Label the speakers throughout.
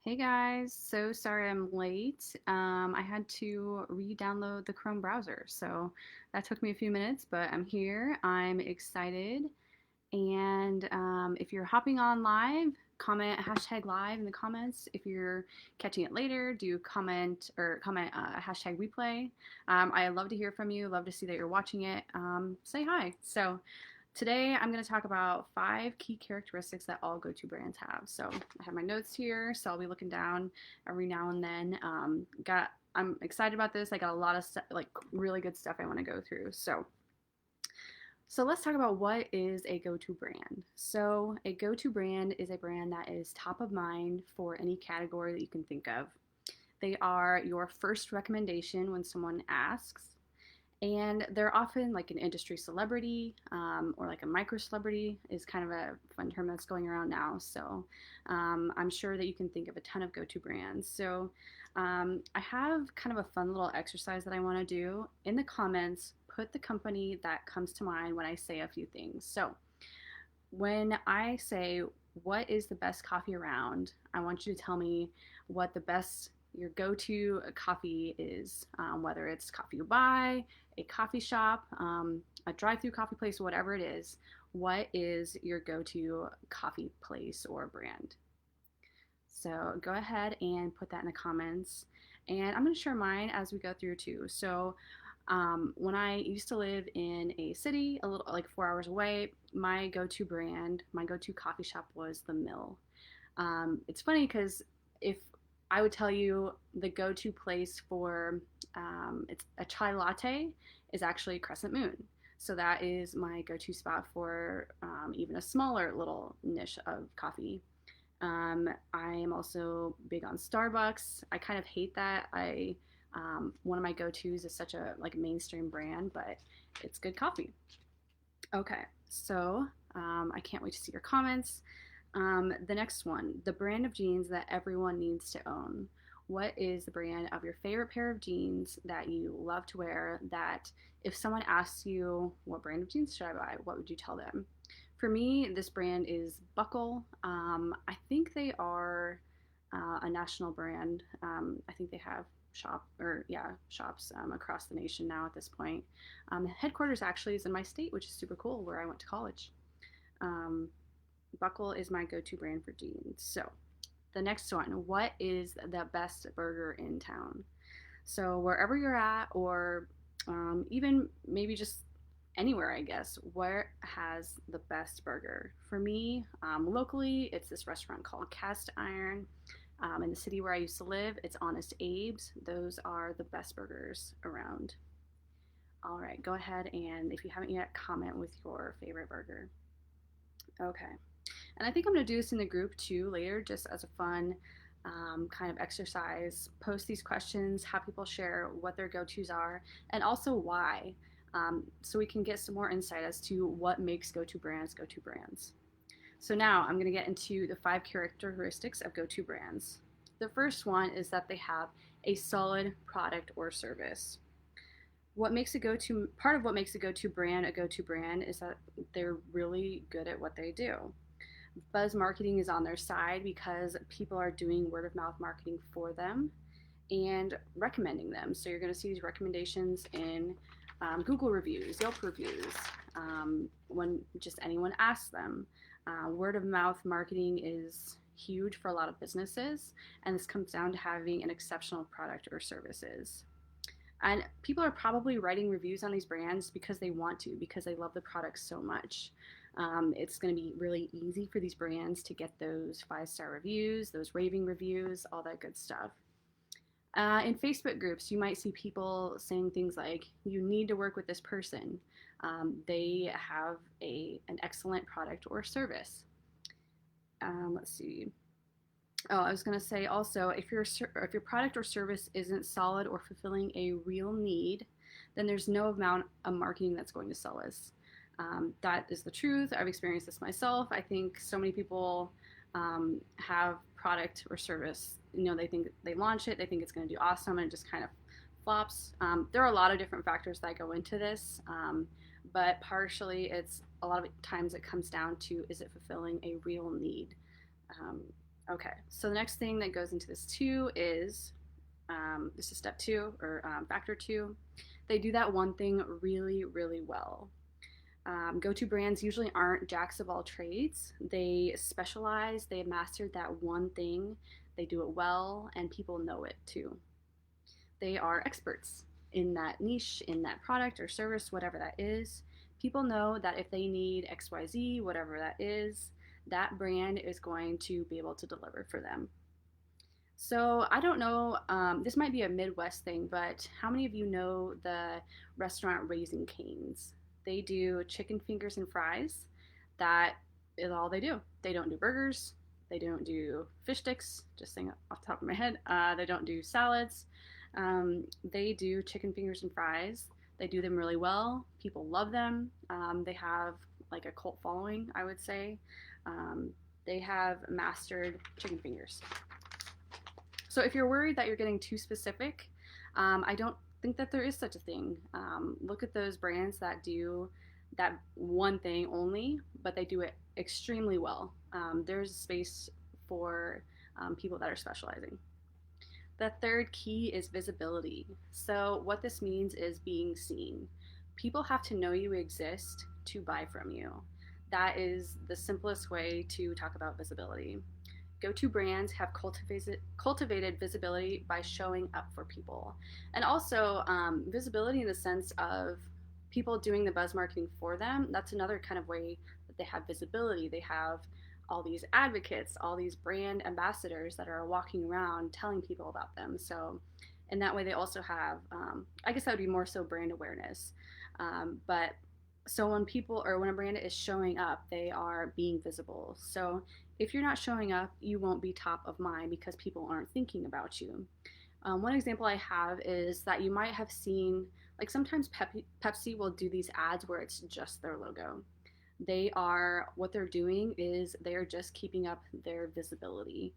Speaker 1: Hey guys, so sorry I'm late. I had to re-download the Chrome browser, so that took me a few minutes, but I'm here. I'm excited. And if you're hopping on live, comment hashtag live in the comments. If you're catching it later, do comment hashtag replay. I love to hear from you. Love to see that you're watching it. Say hi. So today I'm going to talk about 5 key characteristics that all go-to brands have. So I have my notes here, so I'll be looking down every now and then. I'm excited about this. I got a lot of stuff, like really good stuff I want to go through. So let's talk about what is a go-to brand. So a go-to brand is a brand that is top of mind for any category that you can think of. They are your first recommendation when someone asks, and they're often like an industry celebrity, or like a micro celebrity is kind of a fun term that's going around now. So I'm sure that you can think of a ton of go-to brands. So I have kind of a fun little exercise that I want to do. In the comments, put the company that comes to mind when I say a few things. So when I say what is the best coffee around, I want you to tell me what the best your go-to coffee is, whether it's coffee you buy, a coffee shop, a drive-through coffee place, whatever it is. What is your go-to coffee place or brand? So go ahead and put that in the comments. And I'm going to share mine as we go through too. So when I used to live in a city, a little like 4 hours away, my go-to brand, my go-to coffee shop was the Mill. It's funny because if I would tell you the go-to place for it's a chai latte is actually Crescent Moon. So that is my go-to spot for even a smaller little niche of coffee. I am also big on Starbucks. I kind of hate that. I One of my go-tos is such a like mainstream brand, but it's good coffee. Okay, so I can't wait to see your comments. The next one, the brand of jeans that everyone needs to own. What is the brand of your favorite pair of jeans that you love to wear? That if someone asks you, what brand of jeans should I buy? What would you tell them? For me, this brand is Buckle. I think they are a national brand. I think they have shops across the nation now at this point. Headquarters actually is in my state, which is super cool, where I went to college. Um, Buckle is my go-to brand for jeans. So the next one, what is the best burger in town? So wherever you're at, or even maybe just anywhere, I guess, where has the best burger? For me, locally, it's this restaurant called Cast Iron. In the city where I used to live, it's Honest Abe's. Those are the best burgers around. All right, go ahead and if you haven't yet, comment with your favorite burger. Okay. And I think I'm going to do this in the group too later, just as a fun kind of exercise. Post these questions, have people share what their go tos are, and also why, so we can get some more insight as to what makes go to brands go to brands. So now I'm going to get into the 5 characteristics of go to brands. The first one is that they have a solid product or service. What makes a go-to part of what makes a go-to brand is that they're really good at what they do. Buzz marketing is on their side because people are doing word of mouth marketing for them and recommending them. So you're going to see these recommendations in Google reviews, Yelp reviews, when just anyone asks them. Word of mouth marketing is huge for a lot of businesses, and this comes down to having an exceptional product or services. And people are probably writing reviews on these brands because they want to, because they love the products so much. It's going to be really easy for these brands to get those 5-star reviews, those raving reviews, all that good stuff. In Facebook groups, you might see people saying things like, you need to work with this person. They have an excellent product or service. Let's see. Oh, I was going to say also, if your product or service isn't solid or fulfilling a real need, then there's no amount of marketing that's going to sell us. That is the truth. I've experienced this myself. I think so many people have product or service. They think they launch it, they think it's going to do awesome, and it just kind of flops. There are a lot of different factors that go into this, but partially it's a lot of times it comes down to, is it fulfilling a real need? Um, Okay, so the next thing that goes into this too is this is step two or factor two. They do that one thing really, really well. Go-to brands usually aren't jacks of all trades. They specialize, they have mastered that one thing, they do it well, and people know it too. They are experts in that niche, in that product or service, whatever that is. People know that if they need XYZ, whatever that is, that brand is going to be able to deliver for them. So I don't know, this might be a Midwest thing, but how many of you know the restaurant Raising Cane's? They do chicken fingers and fries. That is all they do. They don't do burgers. They don't do fish sticks, just saying off the top of my head. They don't do salads. They do chicken fingers and fries. They do them really well. People love them. They have like a cult following, I would say. Um, they have mastered chicken fingers. So if you're worried that you're getting too specific, I don't think that there is such a thing. Look at those brands that do that one thing only, but they do it extremely well. There's space for people that are specializing. The third key is visibility. So what this means is being seen. People have to know you exist to buy from you. That is the simplest way to talk about visibility. Go-to brands have cultivated visibility by showing up for people, and also visibility in the sense of people doing the buzz marketing for them. That's another kind of way that they have visibility. They have all these advocates, all these brand ambassadors that are walking around telling people about them. So in that way, they also have, I guess that would be more so brand awareness. But so when people or when a brand is showing up, they are being visible. So if you're not showing up, you won't be top of mind because people aren't thinking about you. One example I have is that you might have seen, like sometimes Pepsi will do these ads where it's just their logo. What they're doing is they are just keeping up their visibility.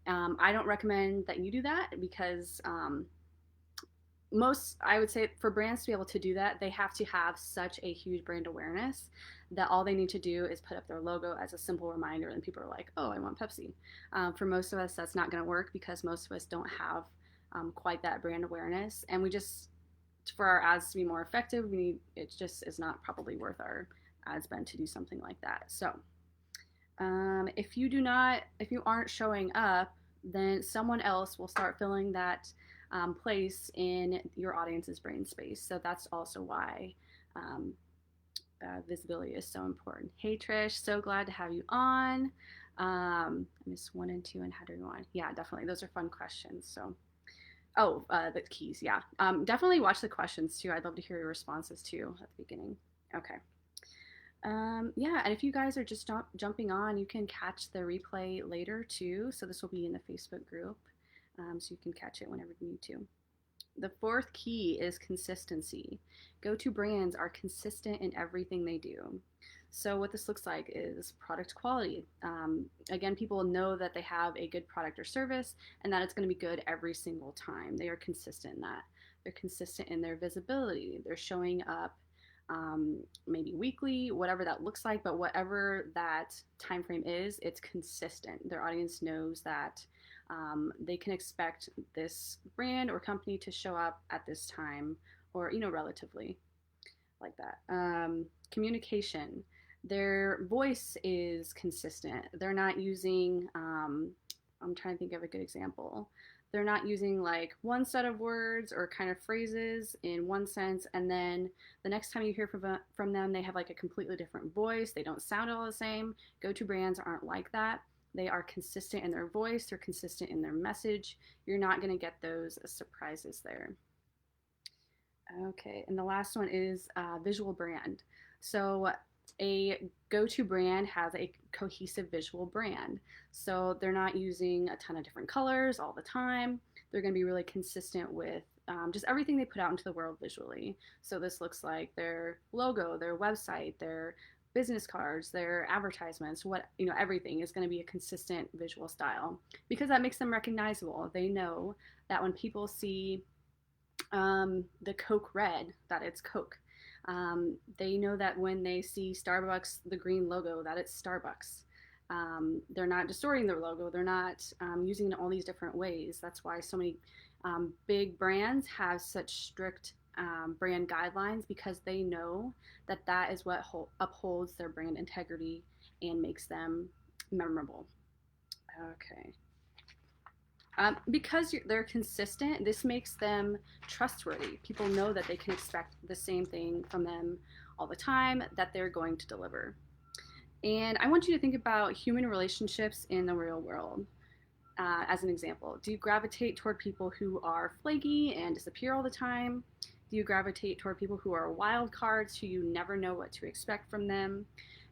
Speaker 1: I don't recommend that you do that because I would say for brands to be able to do that, they have to have such a huge brand awareness that all they need to do is put up their logo as a simple reminder, and people are like, oh, I want Pepsi. For most of us, that's not going to work because most of us don't have quite that brand awareness, and for our ads to be more effective, it just is not probably worth our ad spend to do something like that. So if you aren't showing up, then someone else will start filling that place in your audience's brain space. So that's also why visibility is so important. Hey Trish, so glad to have you on. I missed 1 and 2 and how to go on. Yeah, definitely. Those are fun questions. So, the keys. Yeah, definitely watch the questions too. I'd love to hear your responses too at the beginning. Okay. Yeah, and if you guys are just jumping on, you can catch the replay later too. So this will be in the Facebook group, so you can catch it whenever you need to. The fourth key is consistency. Go-to brands are consistent in everything they do. So what this looks like is product quality. Again, people know that they have a good product or service and that it's going to be good every single time. They are consistent in that. They're consistent in their visibility. They're showing up maybe weekly, whatever that looks like, but whatever that time frame is, it's consistent. Their audience knows that they can expect this brand or company to show up at this time, or relatively like that. Communication. Their voice is consistent. They're not using. I'm trying to think of a good example. They're not using like one set of words or kind of phrases in one sense, and then the next time you hear from them, they have like a completely different voice. They don't sound all the same. Go-to brands aren't like that. They are consistent in their voice. They're consistent in their message. You're not going to get those surprises there. Okay, and the last one is visual brand. So a go-to brand has a cohesive visual brand. So they're not using a ton of different colors all the time. They're going to be really consistent with just everything they put out into the world visually. So this looks like their logo, their website, their business cards, their advertisements, everything is going to be a consistent visual style because that makes them recognizable. They know that when people see the Coke red, that it's Coke. They know that when they see Starbucks, the green logo, that it's Starbucks. They're not distorting their logo. They're not using it in all these different ways. That's why so many big brands have such strict brand guidelines, because they know that that is what upholds their brand integrity and makes them memorable. Okay. Because they're consistent, this makes them trustworthy. People know that they can expect the same thing from them all the time, that they're going to deliver. And I want you to think about human relationships in the real world. As an example, do you gravitate toward people who are flaky and disappear all the time? Do you gravitate toward people who are wild cards, who you never know what to expect from them?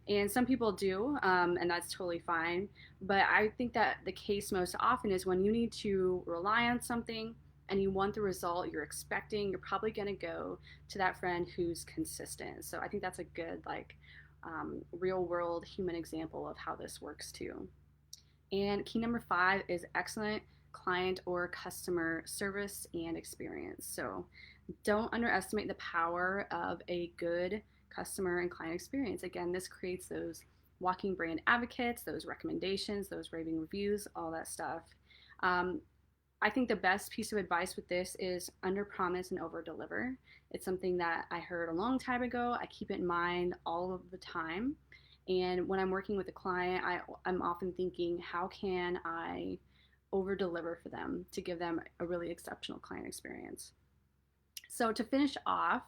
Speaker 1: And some people do, and that's totally fine. But I think that the case most often is when you need to rely on something and you want the result you're expecting, you're probably going to go to that friend who's consistent. So I think that's a good, like, real world human example of how this works too. And key number 5 is excellent client or customer service and experience. So don't underestimate the power of a good customer and client experience. Again, this creates those walking brand advocates, those recommendations, those raving reviews, all that stuff. Um, I think the best piece of advice with this is under promise and over deliver. It's something that I heard a long time ago. I keep it in mind all of the time. And when I'm working with a client, I'm often thinking, how can I over deliver for them to give them a really exceptional client experience? So, to finish off,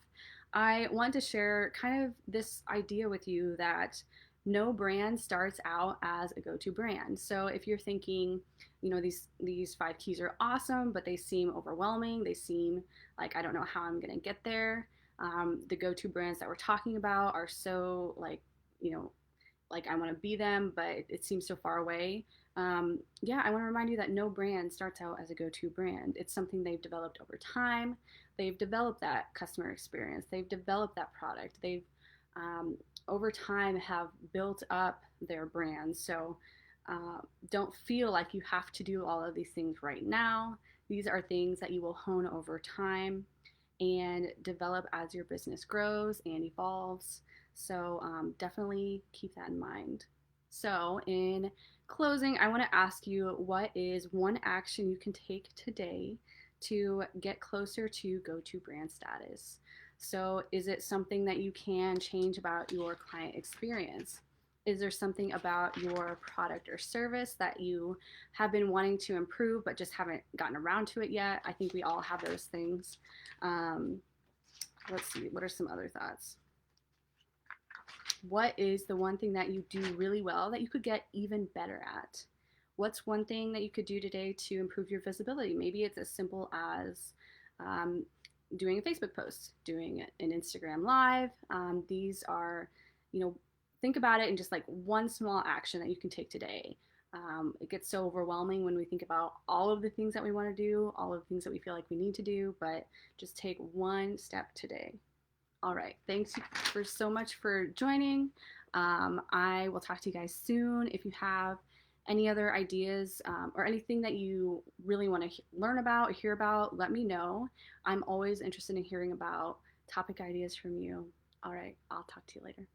Speaker 1: I want to share kind of this idea with you that no brand starts out as a go-to brand. So if you're thinking, these 5 keys are awesome, but they seem overwhelming, they seem like I don't know how I'm gonna get there. The go-to brands that we're talking about are so like I want to be them, but it seems so far away. Yeah, I want to remind you that no brand starts out as a go-to brand. It's something they've developed over time. They've developed that customer experience. They've developed that product. They've over time have built up their brand. So don't feel like you have to do all of these things right now. These are things that you will hone over time and develop as your business grows and evolves. So definitely keep that in mind. So, in closing, I want to ask you, what is one action you can take today to get closer to go to brand status? So, is it something that you can change about your client experience? Is there something about your product or service that you have been wanting to improve but just haven't gotten around to it yet? I think we all have those things. Um, let's see, what are some other thoughts? What is the one thing that you do really well that you could get even better at? What's one thing that you could do today to improve your visibility? Maybe it's as simple as doing a Facebook post, doing an Instagram live. These are, think about it in just like one small action that you can take today. It gets so overwhelming when we think about all of the things that we want to do, all of the things that we feel like we need to do, but just take one step today. All right. Thanks for so much for joining. I will talk to you guys soon. If you have any other ideas or anything that you really want to learn about or hear about, let me know. I'm always interested in hearing about topic ideas from you. All right. I'll talk to you later.